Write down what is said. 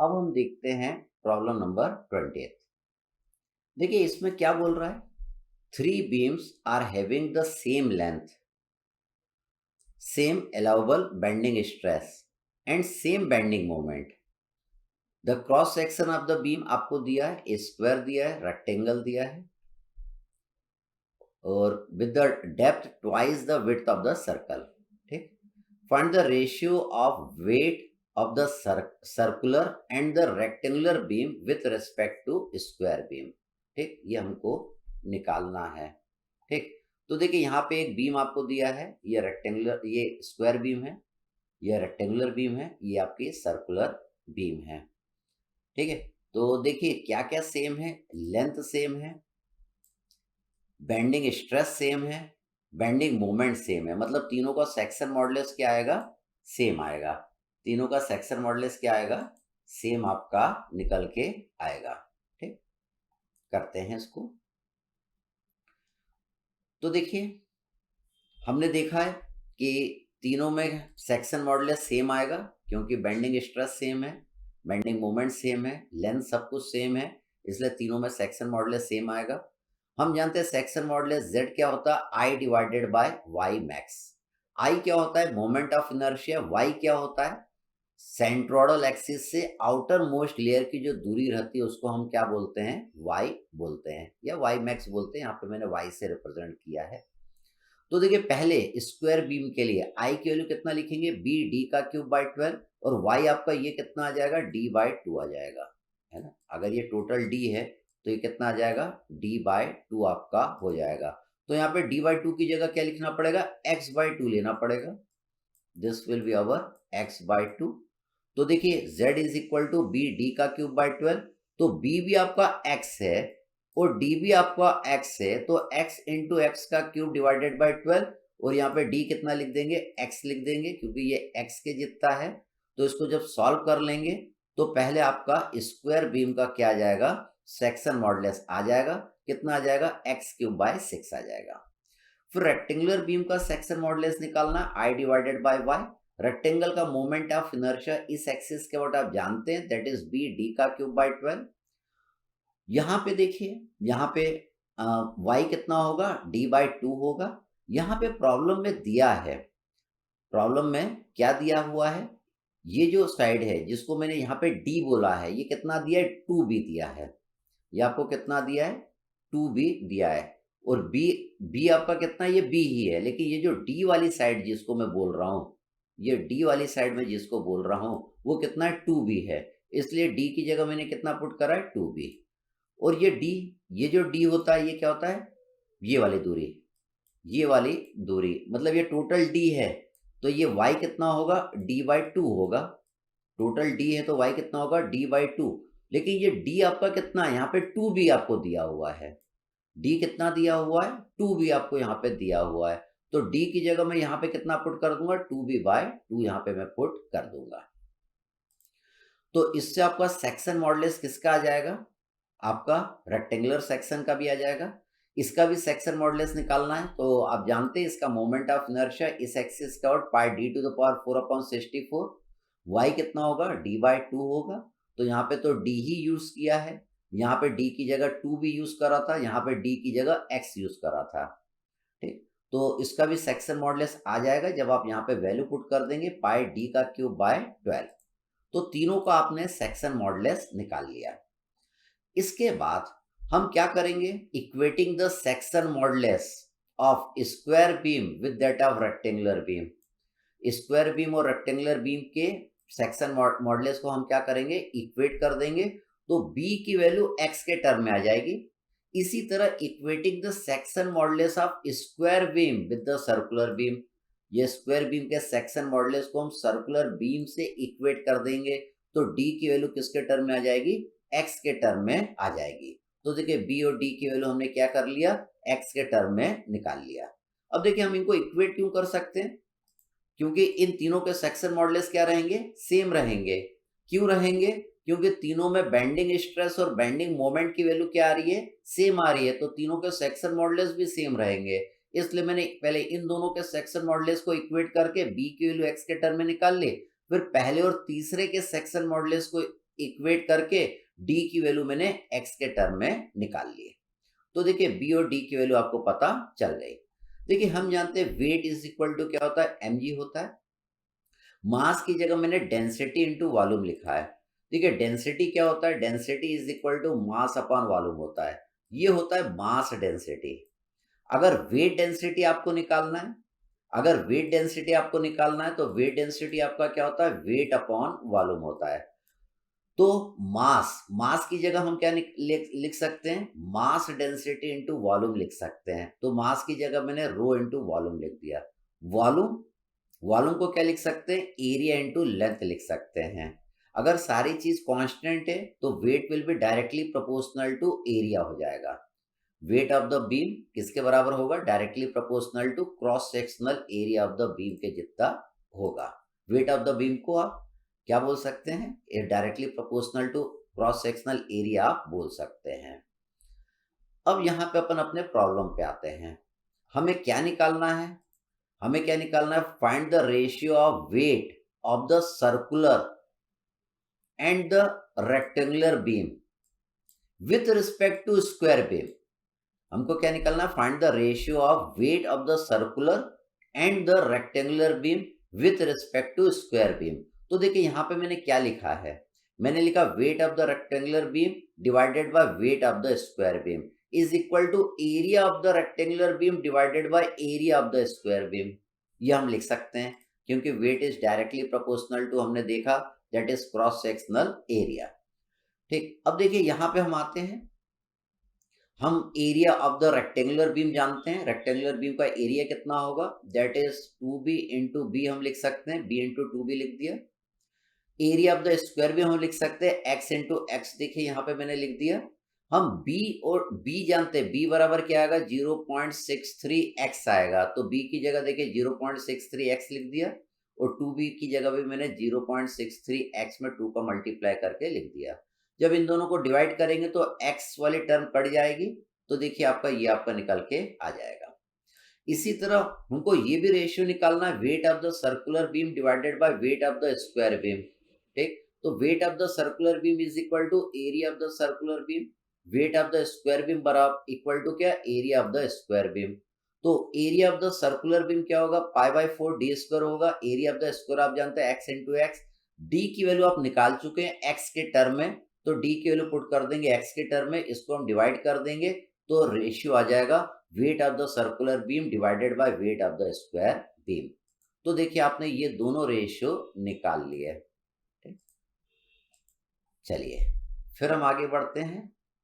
अब हम देखते हैं प्रॉब्लम नंबर 20। देखिए इसमें क्या बोल रहा है, 3 beams are having the same length, same allowable bending stress and same bending moment. The cross section of the beam आपको दिया है, स्क्वायर दिया है, रेक्टेंगल दिया है और with the depth twice the width of the circle. ठीक, find the ratio of weight of the circular and the rectangular beam with respect to square beam. ठीक, ये हमको निकालना है। ठीक, तो देखिए यहाँ पे एक बीम आपको दिया है, ये रेक्टेंगुलर, ये स्क्वायर बीम है, ये रेक्टेंगुलर बीम है, ये आपकी सर्कुलर बीम है। ठीक है, तो देखिए क्या क्या सेम है, लेंथ सेम है, बेंडिंग स्ट्रेस सेम है, बेंडिंग मोमेंट सेम है, मतलब तीनों का सेक्शन मॉडुलस क्या आएगा, सेम आएगा। तीनों का सेक्शन मॉडुलस क्या आएगा, सेम आपका निकल के आएगा। ठीक, करते हैं इसको। तो देखिए हमने देखा है कि तीनों में सेक्शन मॉडुलस सेम आएगा क्योंकि बेंडिंग स्ट्रेस सेम है, बेंडिंग मोमेंट सेम है, लेंथ सब कुछ सेम है, इसलिए तीनों में सेक्शन मॉडुलस सेम आएगा। हम जानते हैं सेक्शन मॉडुलस Z क्या होता है, I divided by Y max. I क्या होता है, मोमेंट ऑफ इनर्शिया। Y क्या होता है, सेंट्रोइडल एक्सिस से आउटर मोस्ट लेयर की जो दूरी रहती है उसको हम क्या बोलते हैं, Y बोलते हैं या वाई मैक्स बोलते हैं। यहाँ पे मैंने Y से रिप्रेजेंट किया है। तो देखिए पहले स्क्वायर बीम के लिए I की वैल्यू कितना लिखेंगे, बी डी का क्यूब बाई 12 और Y आपका ये कितना आ जाएगा, d बाई 2 आ जाएगा, है ना। अगर ये टोटल d है तो ये कितना आ जाएगा, d बाई 2 आपका हो जाएगा। तो यहाँ पे d बाई 2 की जगह क्या लिखना पड़ेगा, x बाई 2 लेना पड़ेगा। This will be our x by 2। तो देखिए z is equal to B D का क्यूब बाई 12, तो b भी आपका x है और d भी आपका x है, तो x इंटू एक्स का क्यूब डिवाइडेड बाई 12 और यहाँ पे d कितना लिख देंगे, x लिख देंगे क्योंकि ये x के जितना है। तो इसको जब सॉल्व कर लेंगे तो पहले आपका स्क्वायर बीम का क्या आ जाएगा, सेक्शन मॉडुलस आ जाएगा, कितना आ जाएगा, x क्यूब बाई 6 आ जाएगा। फिर रेक्टेंगुलर बीम का सेक्शन मॉडुलस निकालना, I divided by y। Rectangle का मोमेंट ऑफ इनर्शिया इस एक्सिस के ऊपर आप जानते हैं, दैट इज बी डी का क्यूब बाई 12। यहाँ पे देखिए, यहाँ पे y कितना होगा, d बाई 2 होगा। यहाँ पे प्रॉब्लम में दिया है, प्रॉब्लम में क्या दिया हुआ है, ये जो साइड है जिसको मैंने यहाँ पे d बोला है, ये कितना दिया है, 2b दिया है। ये आपको कितना दिया है, 2b दिया है। और b आपका कितना, ये b ही है, लेकिन ये जो d वाली साइड जिसको मैं बोल रहा हूँ, ये d वाली साइड में जिसको बोल रहा हूँ वो कितना है, 2b है, इसलिए d की जगह मैंने कितना पुट करा है, 2b। और ये d, ये जो d होता है ये क्या होता है, ये वाली दूरी, ये वाली दूरी, मतलब ये टोटल d है, तो ये y कितना होगा, d बाई 2 होगा। टोटल d है तो y कितना होगा, d बाई 2। लेकिन ये d आपका कितना है, यहाँ पे 2b आपको दिया हुआ है, d कितना दिया हुआ है, 2b आपको यहाँ पे दिया हुआ है। तो d की जगह मैं यहाँ पे कितना पुट कर दूंगा, 2b बाई 2 यहाँ पे मैं पुट कर दूंगा। तो इससे आपका सेक्शन मॉडुलस किसका आ जाएगा, आपका रेक्टेंगुलर सेक्शन का भी आ जाएगा। इसका भी सेक्शन मॉडुलस निकालना है, तो आप जानते हैं इसका मोमेंट ऑफ इनर्शिया इस एक्सिस का और pi D to the power 4/64। y कितना होगा, d बाई 2 होगा। तो यहाँ पे तो d ही यूज किया है, यहाँ पे d की जगह 2 भी यूज करा था, यहाँ पे d की जगह x यूज करा था। ठीक, तो इसका भी सेक्शन मॉडुलस आ जाएगा जब आप यहाँ पे वैल्यू पुट कर देंगे, पाई d का क्यूब बाय 12। तो तीनों का आपने सेक्शन मॉडुलस निकाल लिया। इसके बाद हम क्या करेंगे, equating the section modulus of square beam with that of rectangular beam. Square beam और रेक्टेंगुलर बीम के सेक्शन मॉडुलस को हम क्या करेंगे, इक्वेट कर देंगे, तो b की वैल्यू x के टर्म में आ जाएगी। इसी तरह equating the section modulus of square beam with the circular beam, ये स्क्वायर बीम के सेक्शन मॉडुलस को हम सर्कुलर बीम से इक्वेट कर देंगे, तो d की वैल्यू किसके टर्म में आ जाएगी, x के टर्म में आ जाएगी। तो देखिए b और d की वैल्यू हमने क्या कर लिया, x के टर्म में निकाल लिया। अब देखिए हम इनको इक्वेट क्यों कर सकते हैं, क्योंकि इन तीनों के सेक्शन मॉडुलस क्या रहेंगे, सेम रहेंगे। क्यों रहेंगे, क्योंकि तीनों में बेंडिंग स्ट्रेस और बेंडिंग मोमेंट की वैल्यू क्या आ रही है, सेम आ रही है, तो तीनों के सेक्शन मॉडुलस भी सेम रहेंगे। इसलिए मैंने पहले इन दोनों के सेक्शन मॉडुलस को इक्वेट करके b की वैल्यू x के टर्म में निकाल ली, फिर पहले और तीसरे के सेक्शन मॉडुलस को इक्वेट करके डी की वैल्यू मैंने एक्स के टर्म में निकाल ली। तो देखिए बी और डी की वैल्यू आपको पता चल गई। देखिए हम जानते हैं वेट इज इक्वल टू क्या होता है, mg होता है। मास की जगह मैंने डेंसिटी इंटू वॉल्यूम लिखा है। देखिए डेंसिटी क्या होता है, density is equal to mass upon volume होता है। ये होता है मास डेंसिटी। अगर वेट डेंसिटी आपको निकालना है, अगर वेट डेंसिटी आपको निकालना है तो वेट डेंसिटी आपका क्या होता है, वेट अपॉन वॉल्यूम होता है। तो मास, मास की जगह हम क्या लिख सकते हैं, मास डेंसिटी इंटू वॉल्यूम लिख सकते हैं। तो मास की जगह मैंने रो इंटू वॉल्यूम लिख दिया। वॉल्यूम, वॉल्यूम को क्या लिख सकते हैं, एरिया इंटू लेंथ लिख सकते हैं। अगर सारी चीज कांस्टेंट है तो weight will be directly proportional to area हो जाएगा। वेट ऑफ द बीम किसके बराबर होगा, directly proportional to cross sectional area of the beam के जितना होगा। वेट ऑफ द बीम को आप क्या बोल सकते हैं, ये directly proportional to cross sectional area आप बोल सकते हैं। अब यहाँ पे अपन अपने प्रॉब्लम पे आते हैं। हमें क्या निकालना है, हमें क्या निकालना है, find the ratio of weight of the circular and the rectangular beam with respect to square beam. हमको क्या निकालना है, find the ratio of weight of the circular and the rectangular beam with respect to square beam. तो देखिए यहाँ पे मैंने क्या लिखा है, मैंने लिखा weight of the rectangular beam divided by weight of the square beam is equal to area of the rectangular beam divided by area of the square beam. ये हम लिख सकते हैं क्योंकि weight is directly proportional to, हमने देखा, that is cross sectional area. ठीक, अब देखिए यहाँ पे हम आते हैं, हम area of the rectangular beam जानते हैं। रेक्टेंगुलर बीम का एरिया कितना होगा, that is 2b into B हम लिख सकते हैं, b इंटू 2b लिख दिया। Area of the square beam हम लिख सकते हैं x इंटू एक्स, देखिए यहाँ पे मैंने लिख दिया। हम b और b जानते हैं, b बराबर क्या आएगा, 0.63x आएगा। तो b की जगह देखिए 0.63x लिख दिया और 2b की जगह भी मैंने 0.63x में 2 का मल्टीप्लाई करके लिख दिया। जब इन दोनों को डिवाइड करेंगे तो x वाली टर्म कट जाएगी, तो देखिए आपका ये आपका निकल के आ जाएगा। इसी तरह हमको ये भी रेशियो निकालना है, weight of the circular beam divided by weight of the square beam. ठीक, तो weight of the circular beam is equal to area of the circular beam, weight of the square beam बराबर equal to क्या, area of the square beam. तो area of the circular beam क्या होगा, π/4 d square होगा। Area of the square आप जानते हैं x into x. D की वैल्यू आप निकाल चुके हैं x के टर्म में, तो d की वैल्यू पुट कर देंगे x के टर्म में, इसको हम डिवाइड कर देंगे तो रेशियो आ जाएगा weight of the circular beam divided by weight of the square beam. तो देखिए आपने ये दोनों रेशियो निकाल लिए। चलिए फिर हम आगे बढ़ते हैं।